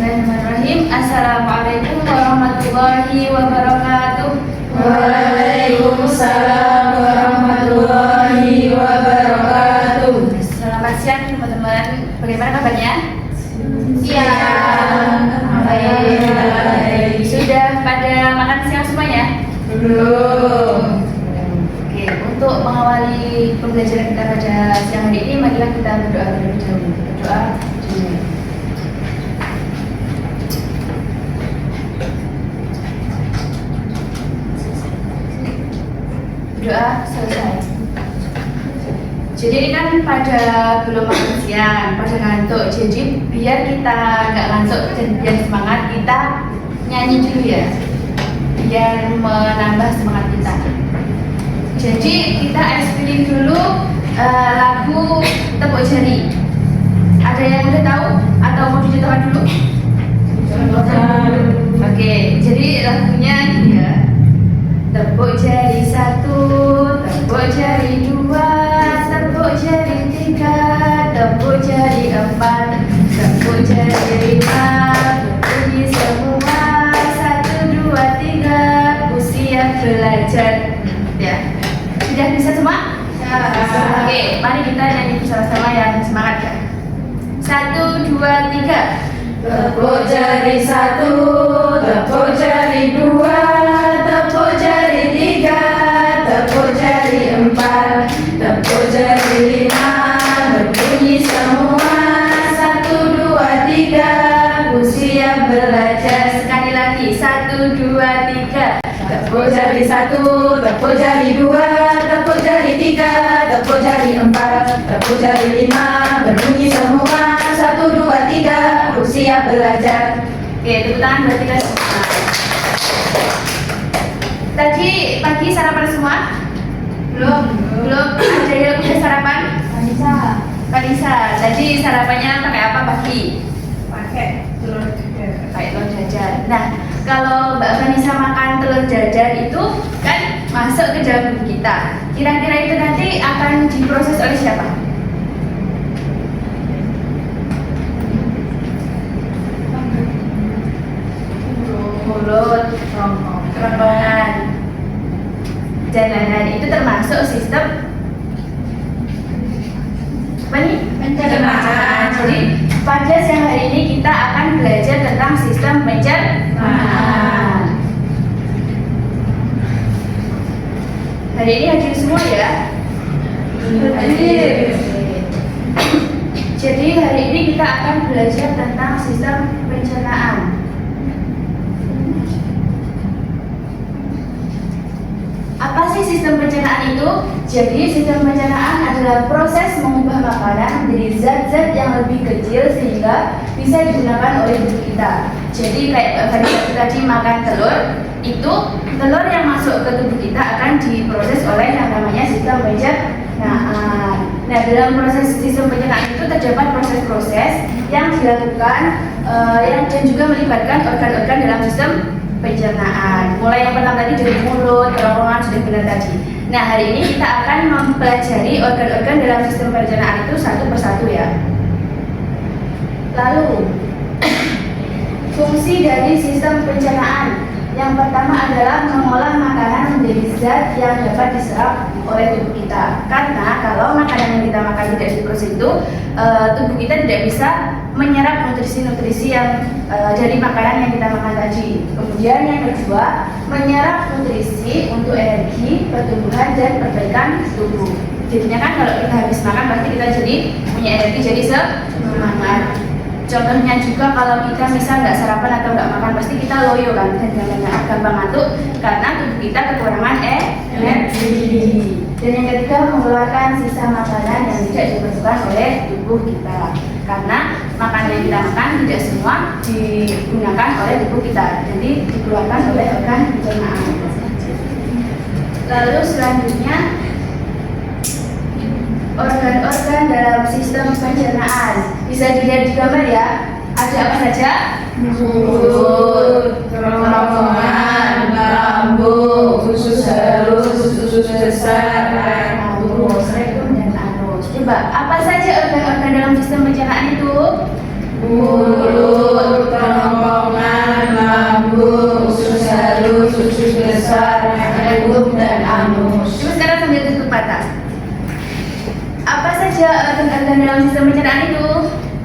Bismillahirrahmanirrahim. Assalamualaikum warahmatullahi wabarakatuh. Waalaikumsalam warahmatullahi wabarakatuh. Selamat siang teman-teman. Bagaimana kabarnya? Siang. Baik. Sudah pada makan siang semuanya? Belum. Oke, untuk mengawali pembelajaran kita pada siang hari ini, marilah kita berdoa terlebih dahulu. Berdoa dulu. Doa selesai. Jadi ini kan pada belum makan siang, pada ngantuk. Jadi biar kita nggak ngantuk dan biar semangat, kita nyanyi dulu ya, biar menambah semangat kita. Jadi kita explain dulu lagu Tepuk Jari. Ada yang udah tahu atau mau dicontohkan dulu? Oke, jadi lagunya gini ya. Tepuk jari satu, tepuk jari dua, tepuk jari tiga, tepuk jari empat, tepuk jari lima, berbunyi semua. Satu, dua, tiga, aku siap belajar. Ya, sudah bisa semua? Oke, mari kita nyanyi bersama-sama yang semangat ya. Satu, dua, tiga. Tepuk jari satu, tepuk jari dua, tepuk jari tiga, tepuk jari empat, tepuk jari lima, berbunyi semua. Satu, dua, tiga, aku siap belajar. Sekali lagi, satu, dua, tiga. Tepuk jari satu, tepuk jari dua, tepuk jari tiga, tepuk jari empat, tepuk jari lima, berbunyi semua. Satu, dua, tiga, aku siap belajar. Oke, tepuk tangan buat kita semua. Tadi pagi sarapan semua? Belum. Belum. Ada yang udah sarapan? Kanisa. Tadi sarapannya pakai apa pagi? Pakai telur dadar. Pakai telur dadar. Nah, kalau Mbak Vanessa makan telur dadar itu kan masuk ke dalam tubuh kita. Kira-kira itu nanti akan diproses oleh siapa? Mulut, kerongkongan, dan lain-lain. Itu termasuk sistem apa nih? Pencernaan. Jadi pada siang hari ini kita akan belajar tentang sistem pencernaan. Hari ini hadir semua ya? Hadir. Jadi hari ini kita akan belajar tentang sistem pencernaan. Apa sih sistem pencernaan itu? Jadi sistem pencernaan adalah proses mengubah makanan menjadi zat-zat yang lebih kecil sehingga bisa digunakan oleh tubuh kita. Jadi kayak tadi makan telur, itu telur yang masuk ke tubuh kita akan diproses oleh yang namanya sistem pencernaan. Nah, dalam proses sistem pencernaan itu terdapat proses-proses yang dilakukan dan juga melibatkan organ-organ dalam sistem pencernaan. Mulai yang pertama tadi dari mulut, kerongkongan sudah benar tadi. Nah, hari ini kita akan mempelajari organ-organ dalam sistem pencernaan itu satu persatu ya. Lalu, fungsi dari sistem pencernaan yang pertama adalah mengolah makanan menjadi zat yang dapat diserap oleh tubuh kita. Karena kalau makanan yang kita makan tidak diproses itu, tubuh kita tidak bisa menyerap nutrisi-nutrisi yang dari makanan yang kita makan tadi. Kemudian yang kedua, menyerap nutrisi untuk energi, pertumbuhan dan perbaikan tubuh. Jadinya kan kalau kita habis makan pasti kita jadi punya energi, jadi semangat. Contohnya juga kalau kita misal nggak sarapan atau nggak makan pasti kita loyo kan dan gampang ngantuk karena tubuh kita kekurangan energi. Dan yang ketiga, mengeluarkan sisa makanan yang tidak dibutuhkan oleh tubuh kita. Karena makanan yang kita makan tidak semua digunakan oleh tubuh kita, jadi dikeluarkan oleh organ pencernaan. Lalu selanjutnya, organ-organ dalam sistem pencernaan. Bisa dilihat di gambar ya. Ada apa saja? Mulut, kerongkongan, lambung, usus halus, usus besar, anus, rektum dan anus. Coba, apa saja organ-organ dalam sistem pencernaan itu? mulut, kerongkongan, saja organ-organ dalam sistem pencernaan itu?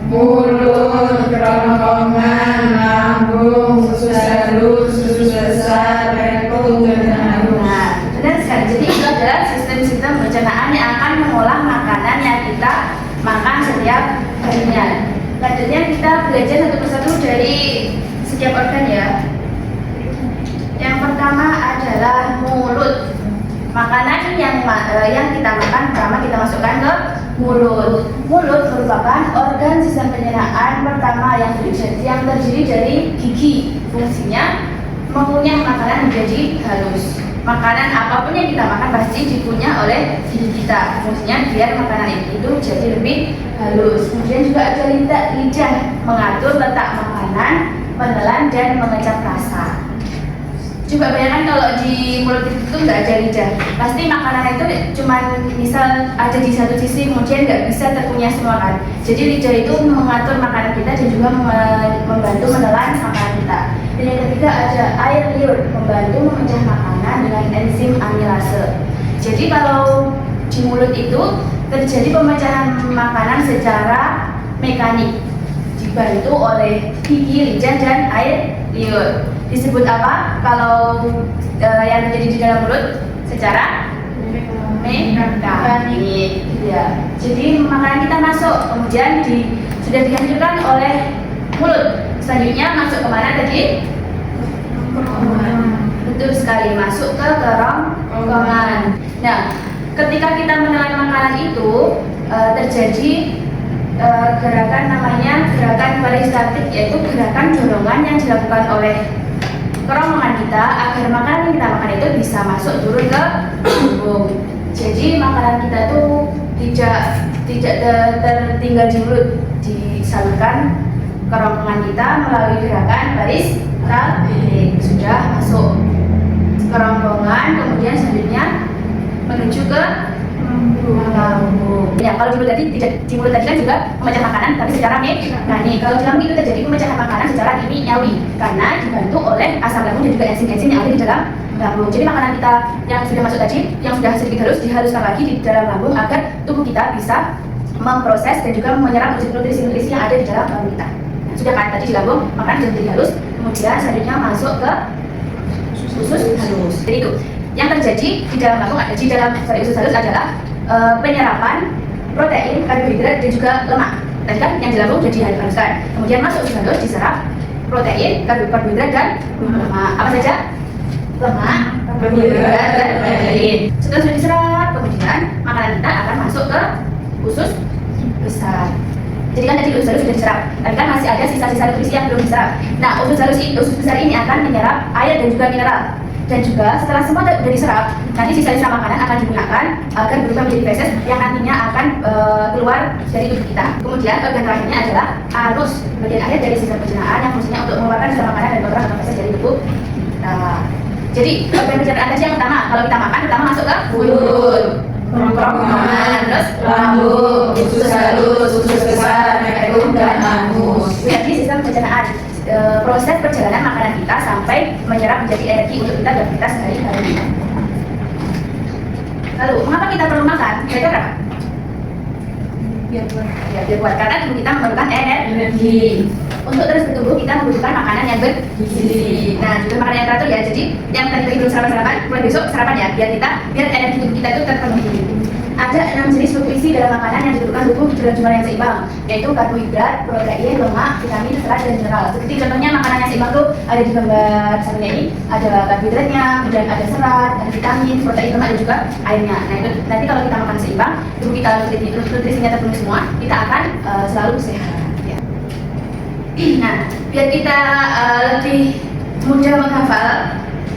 Mulut, kerongkongan, lambung, usus halus, usus besar, rektum, dan halus. Nah, benar sekali. Jadi itu adalah sistem-sistem pencernaan yang akan mengolah makanan yang kita makan setiap harinya. Selanjutnya kita belajar satu persatu dari setiap organ ya. Yang pertama adalah mulut. Makanan yang kita makan pertama kita masukkan ke mulut. Mulut merupakan organ sistem pencernaan pertama yang terdiri dari gigi. Fungsinya mengunyah makanan menjadi halus. Makanan apapun yang kita makan pasti dikunyah oleh gigi kita. Fungsinya biar makanan itu jadi lebih halus. Kemudian juga ada lidah mengatur letak makanan, menelan dan mengecap rasa. Coba bayangkan kalau di mulut itu nggak ada lidah, pasti makanan itu cuma misal ada di satu sisi, kemudian nggak bisa terkunyah semua kan. Jadi lidah itu mengatur makanan kita dan juga membantu menelan makanan kita. Dan yang ketiga ada air liur, membantu memecah makanan dengan enzim amilase. Jadi kalau di mulut itu terjadi pemecahan makanan secara mekanik, dibantu oleh gigi, lidah dan air liur. Disebut apa kalau yang terjadi di dalam mulut secara mekanik ya. Jadi makanan kita masuk, kemudian sudah dihancurkan oleh mulut. Selanjutnya masuk kemana tadi? Betul sekali, masuk ke kerongkongan. Nah, ketika kita menelan makanan itu terjadi gerakan namanya gerakan peristaltik, yaitu gerakan dorongan yang dilakukan oleh kerongkongan kita agar makanan yang kita makan itu bisa masuk turun ke lambung. Jadi makanan kita itu tidak tertinggal di mulut, disalurkan kerongkongan kita melalui gerakan peristaltik. Sudah masuk kerongkongan, kemudian selanjutnya menuju ke lambung. Ya, kalau di mulut tadi kan juga pemecah makanan, tapi secara mekanik. Kalau di lambung itu terjadi pemecahan makanan secara kimiawi karena dibantu oleh asam lambung dan juga enzim-enzim yang ada di dalam lambung. Jadi makanan kita yang sudah masuk tadi, yang sudah sedikit halus, dihaluskan lagi di dalam lambung agar tubuh kita bisa memproses dan juga menyerap nutrisi-nutrisi yang ada di dalam lambung kita. Nah, sudah kan tadi di lambung makanan sudah menjadi halus, kemudian selanjutnya masuk ke usus halus. Jadi itu yang terjadi di dalam lambung, di dalam usus halus adalah penyerapan protein, karbohidrat dan juga lemak. Tadi kan yang di lambung sudah dihaluskan, kemudian masuk usus halus diserap protein, karbohidrat dan lemak. Apa saja? Lemak, karbohidrat dan protein. Setelah sudah diserap, kemudian makanan kita akan masuk ke usus besar. Jadi kan tadi usus halus sudah diserap, tapi kan masih ada sisa-sisa nutrisi yang belum diserap. Nah, usus besar ini akan menyerap air dan juga mineral. Dan juga setelah semua sudah diserap, nanti sisa-sisa makanan akan digunakan agar berubah menjadi feses yang nantinya akan keluar dari tubuh kita. Kemudian organ terakhirnya adalah anus, bagian akhir dari sistem pencernaan yang fungsinya untuk mengeluarkan sisa makanan dan kotoran atau feses dari tubuh. Nah, jadi organ pencernaan tadi yang pertama, kalau kita makan pertama masuk ke mulut, kerongkongan, terus lambung, usus halus, usus besar, rektum dan anus. Jadi sistem pencernaan. Proses perjalanan makanan kita sampai menyerap menjadi energi untuk kita dan kita sehari-hari. Lalu, mengapa kita perlu makan? Kira-kira berapa? Biar kuat. Karena tubuh kita memerlukan energi. Untuk terus bertumbuh kita membutuhkan makanan yang bergizi. Nah, juga makanan yang teratur ya. Jadi yang tadi belum sarapan, mulai besok sarapan ya. Biar energi tubuh kita itu terpenuhi. Ada 6 jenis nutrisi dalam makanan yang dibutuhkan tubuh dalam jumlah yang seimbang, yaitu karbohidrat, protein, lemak, vitamin, serat, dan mineral. Seperti contohnya makanan yang seimbang itu ada di gambar satunya ini, ada karbohidratnya, kemudian ada serat, ada vitamin, protein, lemak, dan juga airnya. Nah, itu nanti kalau kita makan seimbang, tubuh kita nutrisinya terpenuhi semua, kita akan selalu sehat. Ya. Nah, biar kita lebih mudah menghafal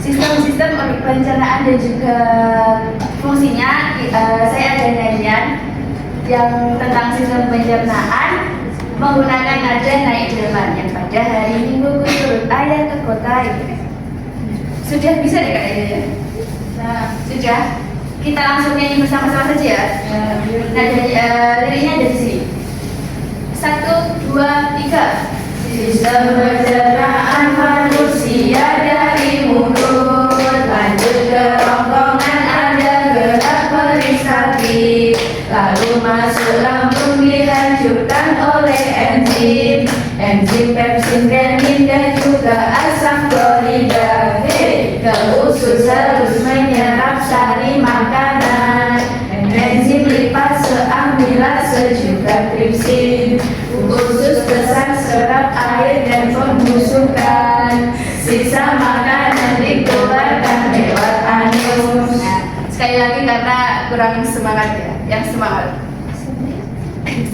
sistem-sistem pencernaan dan juga fungsinya, saya ada nyanyian yang tentang sistem pencernaan menggunakan nada naik delman yang pada hari Minggu turut ayah ke kota itu. Sudah bisa deh kayaknya ya? Nah, sudah. Kita langsung nyanyi bersama-sama saja ya. Nah, liriknya ada di sini. 1, 2, 3. Sistem pencernaan manusia dari mulut lanjut ke rongkongan, ada gerak peristaltik, lalu masuklah oleh enzim pepsin, renin, dan juga asam klorida. Hey, ke usus halus menyerap sari makanan. Enzim lipase, amilase, juga tripsin. Usus besar serap air dan pembusukan. Sisa makanan dikeluarkan lewat anus. Sekali lagi karena kurang semangat ya, yang semangat. 1,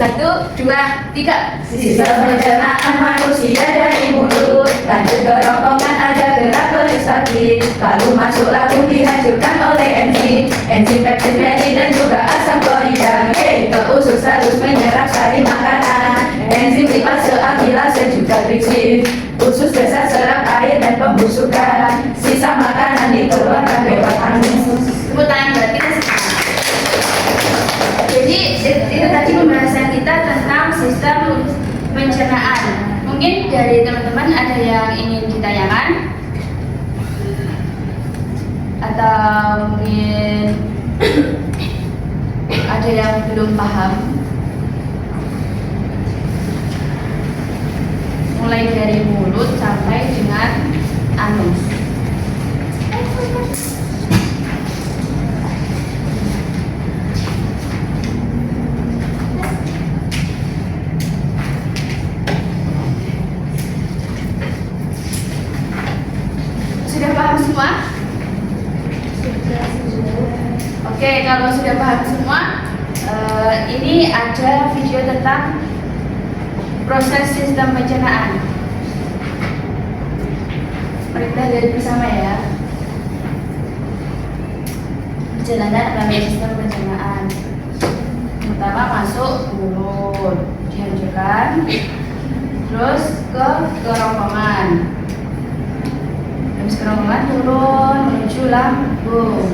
2, 3. Sisa pencernaan manusia dari mulut, lanjut ke rongkongan ada gerak peristaltik, lalu masuk lambung dihancurkan oleh enzim pepsin, renin, dan juga asam klorida. Hey, ke usus halus menyerap sari makanan. Enzim lipase, amilase, juga tripsin. Usus besar serap air dan pembusukan. Sisa makanan dikeluarkan lewat anus. Tepuk tangan berarti kan jadi itu tadi pembahasan kita tentang sistem pencernaan. Mungkin dari teman-teman ada yang ingin ditanyakan atau mungkin ada yang belum paham. Mulai dari mulut sampai dengan anus. Sudah paham semua? Oke, kalau sudah paham semua, ini ada video tentang proses sistem pencernaan. Mari kita lihat bersama ya. Perjalanan melalui sistem pencernaan. Pertama masuk mulut, dihancurkan, terus ke kerongkongan. Habis kerongkongan turun menuju lambung,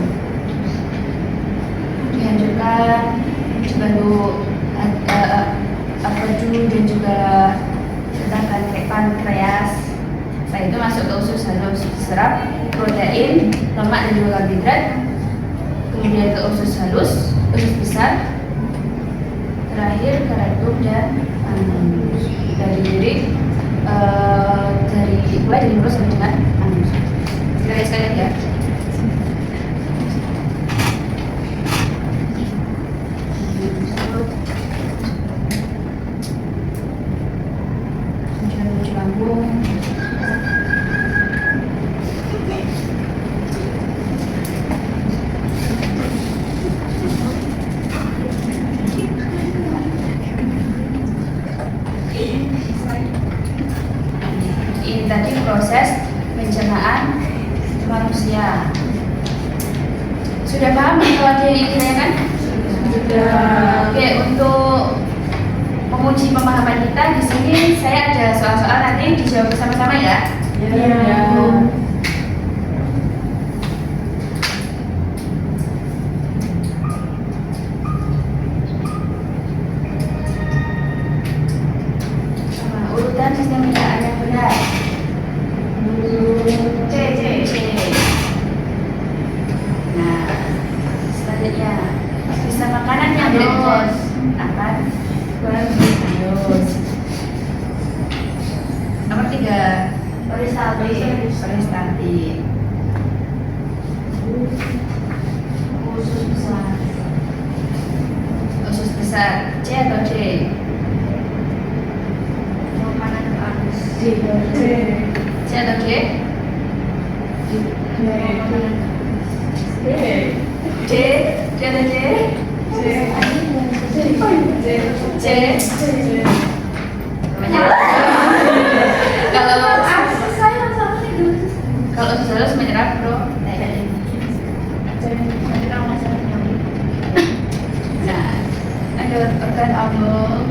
dihancurkan dibantu apaju dan juga sedangkan pankreas. Setelah itu masuk ke usus halus, diserap protein, lemak, dan juga karbohidrat. Kemudian ke usus halus, usus besar, terakhir ke rektum dan anus. Dari mulai dari mulut sampai dengan anus. Kita lihat sekali ya. Menuju lambung. Ini tadi proses pencernaan manusia. Sudah paham atau ada yang ingin ditanyakan? Sudah. Oke, untuk menguji pemahaman kita di sini saya ada soal-soal, nanti dijawab bersama-sama ya. Ya. Urutan sistem pencernaan yang benar. C. Nah, selanjutnya bisa makanan yang tidak akan Bagus. Nomor 3, peristaltik. Usus besar. C atau D? Makanan anus. C atau D? C atau D? C. Kalau usus menyerap protein. Nah, ada organ abdom.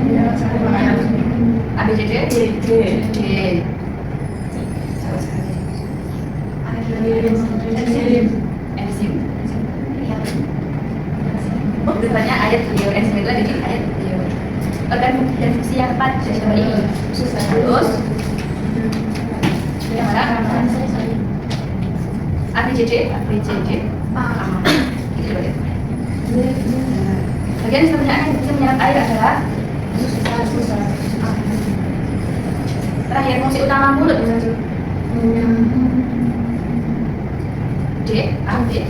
ABCD? D. Enzim. Urutannya ayat beliau. Enzim itu ada di ayat beliau. Organ dan fungsi yang tepat dari ini usus halus. Yang mana? ABCD. Itu boleh. Bagian sebenarnya yang bisa menyerap air adalah bagian fungsi utama mulut misalnya. D, A, D.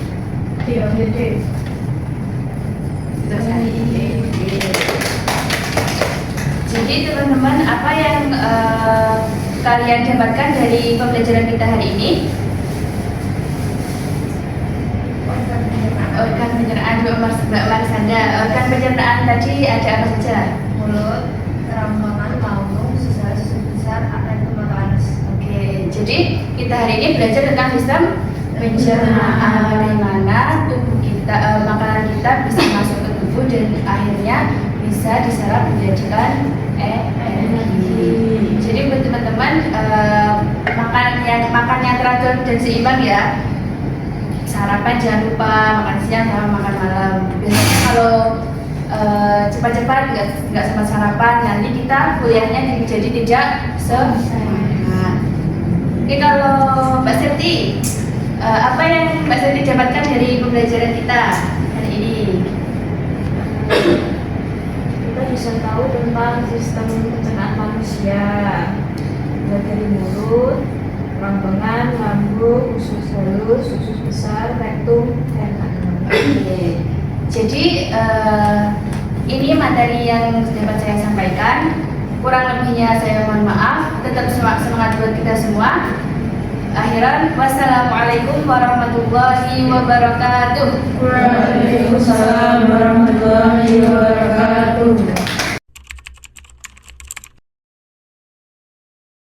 Jadi teman-teman, apa yang kalian dapatkan dari pembelajaran kita hari ini? Organ pencernaan Mbak Marsanda. Organ pencernaan tadi ada apa saja? Mulut, kerongkongan, lambung, usus besar, akan pemakaran. Oke, jadi kita hari ini belajar tentang sistem pencernaan, bagaimana tubuh kita, makanan kita bisa masuk ke tubuh dan akhirnya bisa diserap menjadikan energi. Jadi buat teman-teman, makan yang teratur dan seimbang ya. Sarapan jangan lupa, makan siang sama makan malam. Biasanya kalau cepat-cepat nggak sempat sarapan, nanti kita kuliahnya jadi tidak semangat. Oke, kalau Mbak Septi, apa yang Mbak Septi dapatkan dari pembelajaran kita hari ini? Kita bisa tahu tentang sistem pencernaan manusia, mulai dari mulut, kerongkongan, lambung, usus halus, usus besar, rektum, dan anus. Oke. Jadi ini materi yang dapat saya sampaikan. Kurang lebihnya saya mohon maaf. Tetap semangat buat kita semua. Akhiran, wassalamualaikum warahmatullahi wabarakatuh. Waalaikumsalam warahmatullahi wabarakatuh.